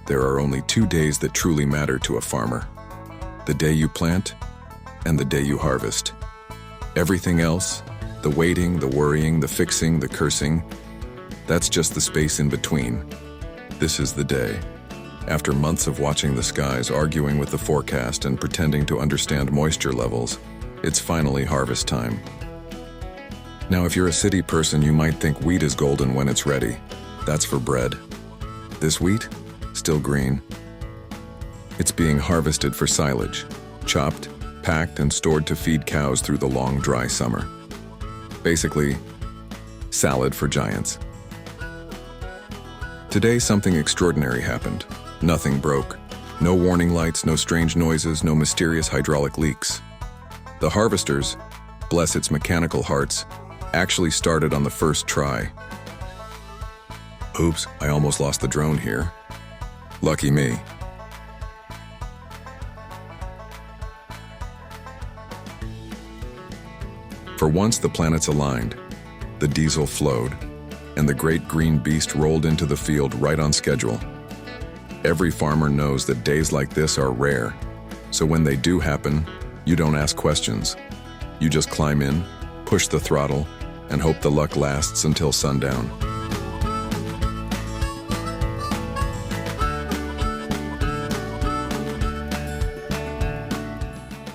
There are only 2 days that truly matter to a farmer: the day you plant and the day you harvest. Everything else, the waiting, the worrying, the fixing, the cursing, that's just the space in between. This is the day. After months of watching the skies, arguing with the forecast, and pretending to understand moisture levels, it's finally harvest time. Now, if you're a city person, you might think wheat is golden when it's ready. That's for bread. This wheat, still green. It's being harvested for silage, chopped, packed, and stored to feed cows through the long, dry summer. Basically, salad for giants. Today, something extraordinary happened. Nothing broke. No warning lights, no strange noises, no mysterious hydraulic leaks. The harvesters, bless its mechanical hearts, actually started on the first try. Oops, I almost lost the drone here. Lucky me. For once, the planets aligned. The diesel flowed, and the great green beast rolled into the field right on schedule. Every farmer knows that days like this are rare, so when they do happen, you don't ask questions. You just climb in, push the throttle, and hope the luck lasts until sundown.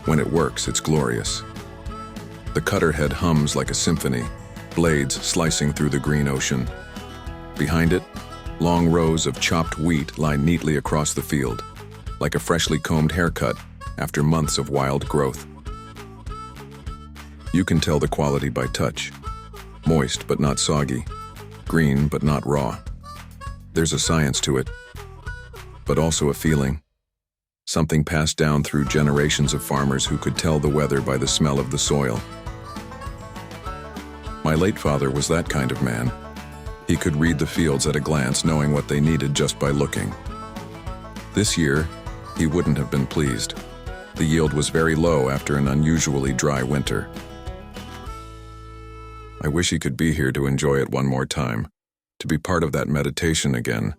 When it works, it's glorious. The cutter head hums like a symphony, blades slicing through the green ocean. Behind it, long rows of chopped wheat lie neatly across the field, like a freshly combed haircut after months of wild growth. You can tell the quality by touch. Moist but not soggy, green but not raw. There's a science to it, but also a feeling. Something passed down through generations of farmers who could tell the weather by the smell of the soil. My late father was that kind of man. He could read the fields at a glance, knowing what they needed just by looking. This year, he wouldn't have been pleased. The yield was very low after an unusually dry winter. I wish he could be here to enjoy it one more time, to be part of that meditation again.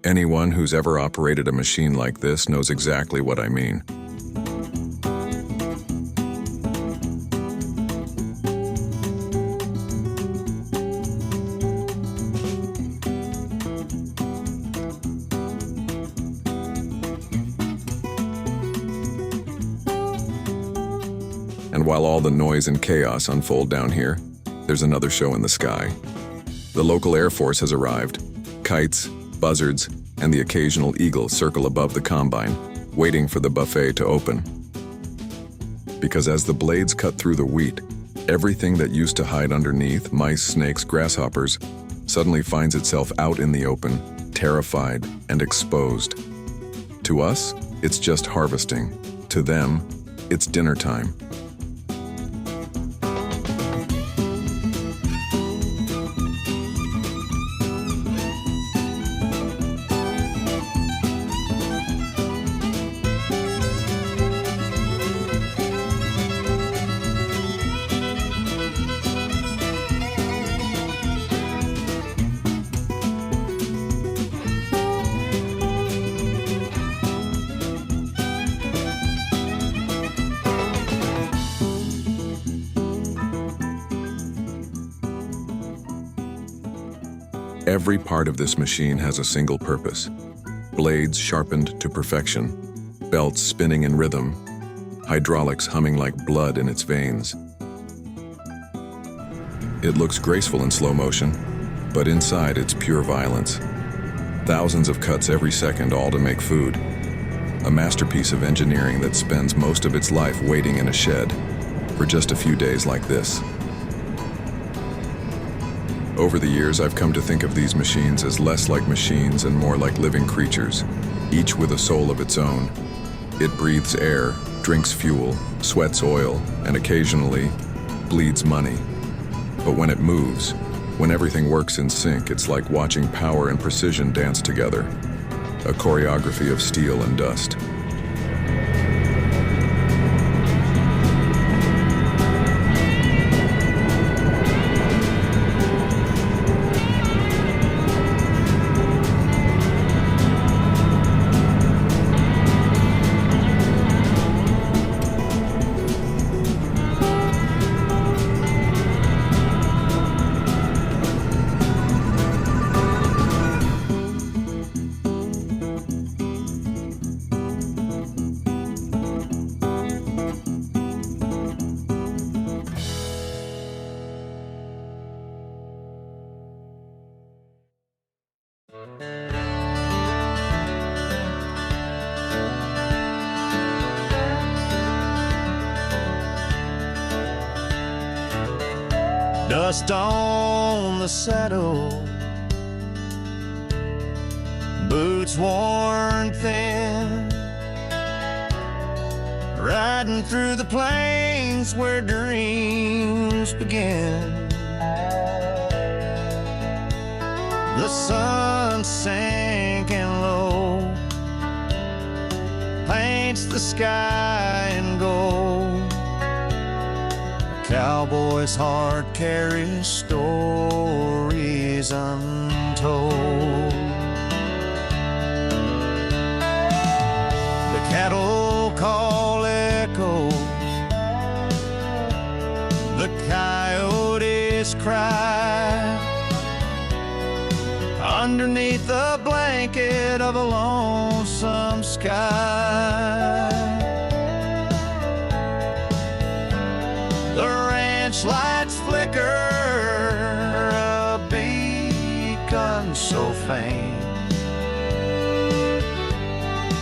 Anyone who's ever operated a machine like this knows exactly what I mean. And while all the noise and chaos unfold down here, there's another show in the sky. The local Air Force has arrived. Kites, buzzards, and the occasional eagle circle above the combine, waiting for the buffet to open. Because as the blades cut through the wheat, everything that used to hide underneath, mice, snakes, grasshoppers, suddenly finds itself out in the open, terrified and exposed. To us, it's just harvesting. To them, it's dinner time. Every part of this machine has a single purpose. Blades sharpened to perfection, belts spinning in rhythm, hydraulics humming like blood in its veins. It looks graceful in slow motion, but inside it's pure violence. Thousands of cuts every second, all to make food. A masterpiece of engineering that spends most of its life waiting in a shed for just a few days like this. Over the years, I've come to think of these machines as less like machines and more like living creatures, each with a soul of its own. It breathes air, drinks fuel, sweats oil, and occasionally bleeds money. But when it moves, when everything works in sync, it's like watching power and precision dance together, a choreography of steel and dust. Rust on the saddle, boots worn thin, riding through the plains where dreams begin. The sun sinking low paints the sky in gold. A cowboy's heart carries stories untold. The cattle call echoes, the coyotes cry underneath the blanket of a lonesome sky. The ranch lights flicker, a beacon so faint,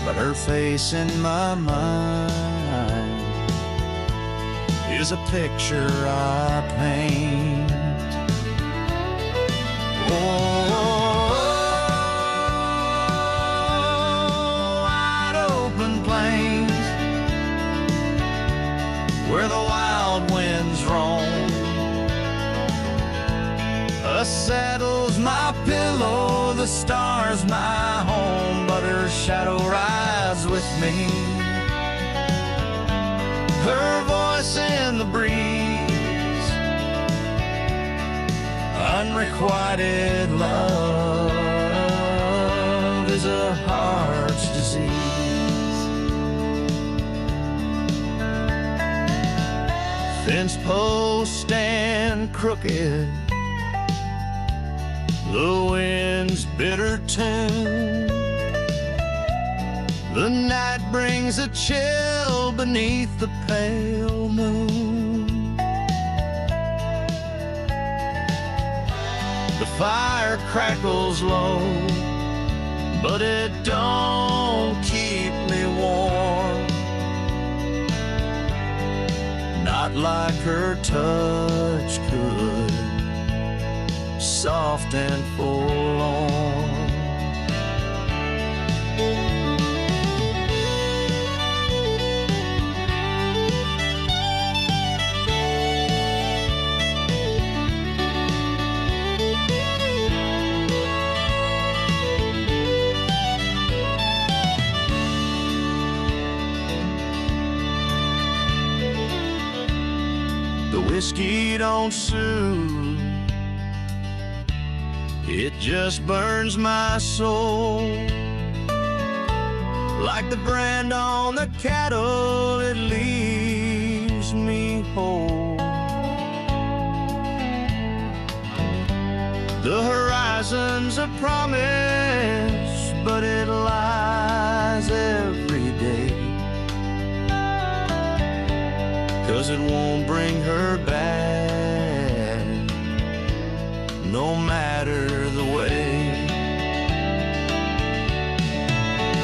but her face in my mind is a picture I paint. Wide open plains where the wild winds roam. A saddle's my pillow, the stars my home, but her shadow rides with me. Her voice in the breeze, unrequited love is a heart's disease. Fence posts stand crooked, the wind's bitter tune. The night brings a chill beneath the pale moon. The fire crackles low, but it don't keep me warm. Not like her touch could, soft and forlorn. The whiskey don't soothe, it just burns my soul. Like the brand on the cattle, it leaves me whole. The horizon's a promise, but it lies every day. 'Cause it won't bring her back, no matter the way.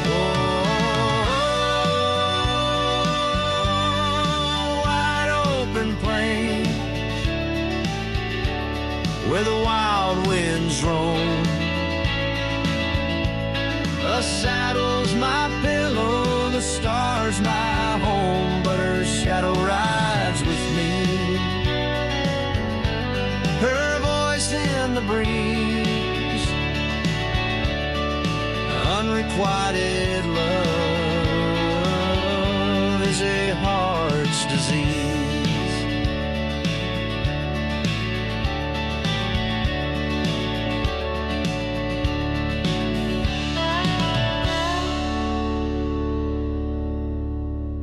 Oh, wide open plains where the wild winds roam. A saddle's my pillow, the stars my home, but her shadow rides with me. Her voice in the breeze, unrequited love is a heart's disease.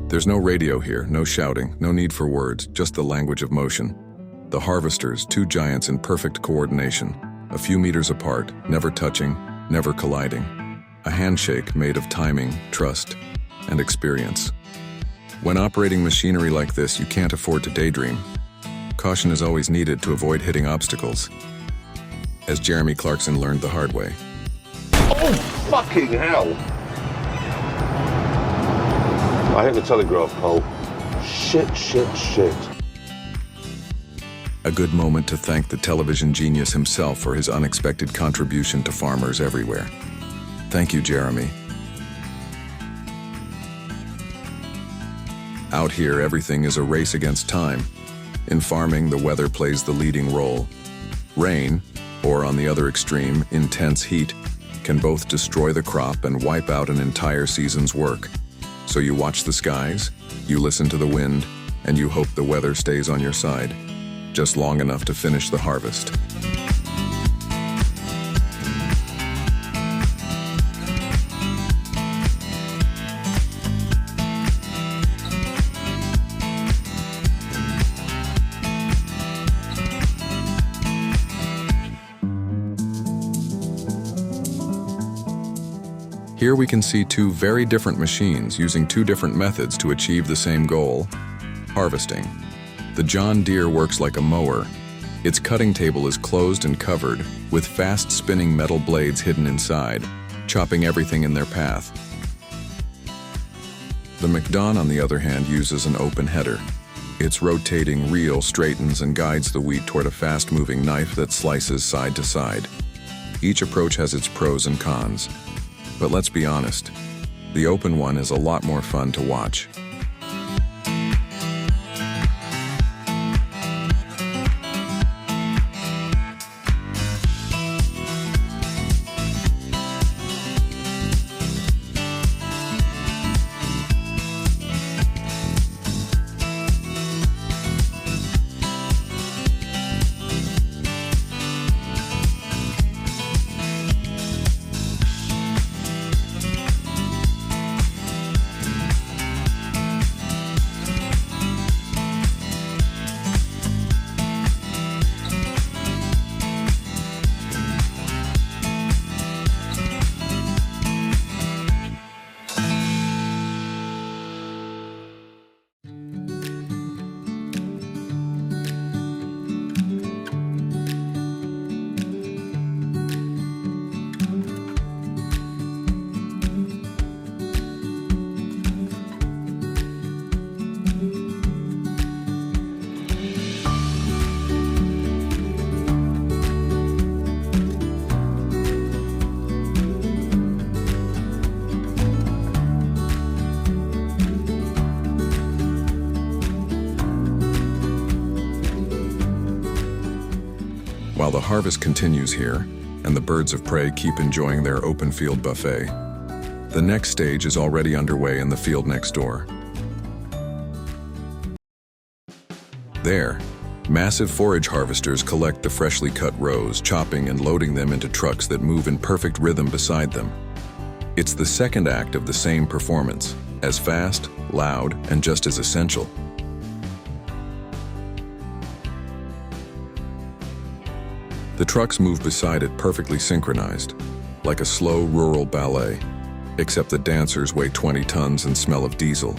There's no radio here, no shouting, no need for words, just the language of motion. The harvesters, two giants in perfect coordination, a few meters apart, never touching, never colliding. A handshake made of timing, trust, and experience. When operating machinery like this, you can't afford to daydream. Caution is always needed to avoid hitting obstacles, as Jeremy Clarkson learned the hard way. Oh, fucking hell! I hit the telegraph pole. Shit. A good moment to thank the television genius himself for his unexpected contribution to farmers everywhere. Thank you, Jeremy. Out here, everything is a race against time. In farming, the weather plays the leading role. Rain, or on the other extreme, intense heat, can both destroy the crop and wipe out an entire season's work. So you watch the skies, you listen to the wind, and you hope the weather stays on your side, just long enough to finish the harvest. Here we can see two very different machines using two different methods to achieve the same goal: harvesting. The John Deere works like a mower. Its cutting table is closed and covered, with fast spinning metal blades hidden inside, chopping everything in their path. The MacDon, on the other hand, uses an open header. Its rotating reel straightens and guides the wheat toward a fast-moving knife that slices side to side. Each approach has its pros and cons. But let's be honest, the open one is a lot more fun to watch. While the harvest continues here, and the birds of prey keep enjoying their open field buffet, the next stage is already underway in the field next door. There, massive forage harvesters collect the freshly cut rows, chopping and loading them into trucks that move in perfect rhythm beside them. It's the second act of the same performance, as fast, loud, and just as essential. The trucks move beside it perfectly synchronized, like a slow rural ballet, except the dancers weigh 20 tons and smell of diesel.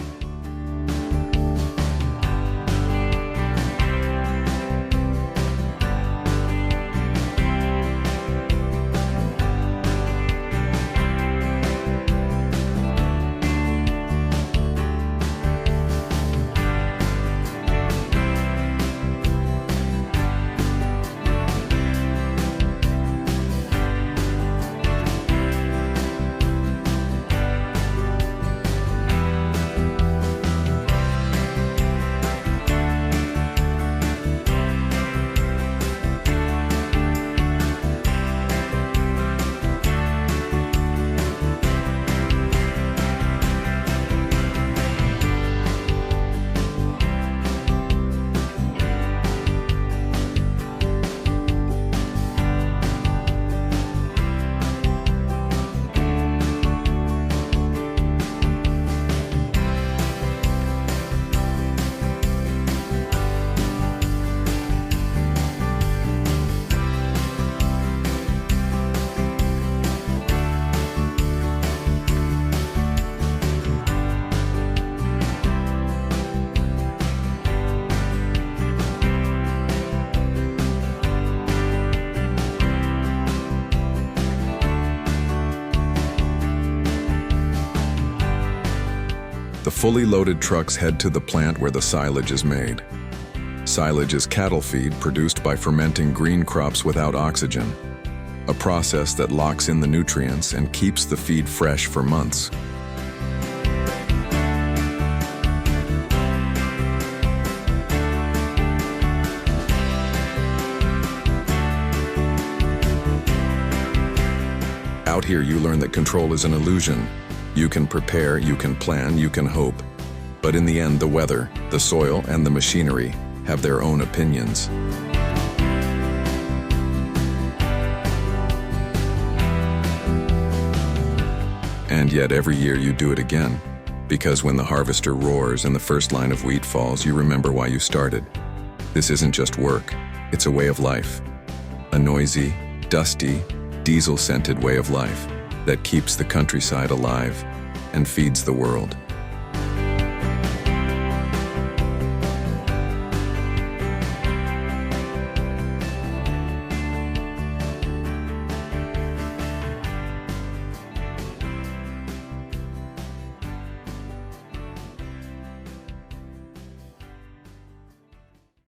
The fully loaded trucks head to the plant where the silage is made. Silage is cattle feed produced by fermenting green crops without oxygen, a process that locks in the nutrients and keeps the feed fresh for months. Out here, you learn that control is an illusion. You can prepare, you can plan, you can hope. But in the end, the weather, the soil, and the machinery have their own opinions. And yet every year you do it again. Because when the harvester roars and the first line of wheat falls, you remember why you started. This isn't just work, it's a way of life. A noisy, dusty, diesel-scented way of life that keeps the countryside alive and feeds the world.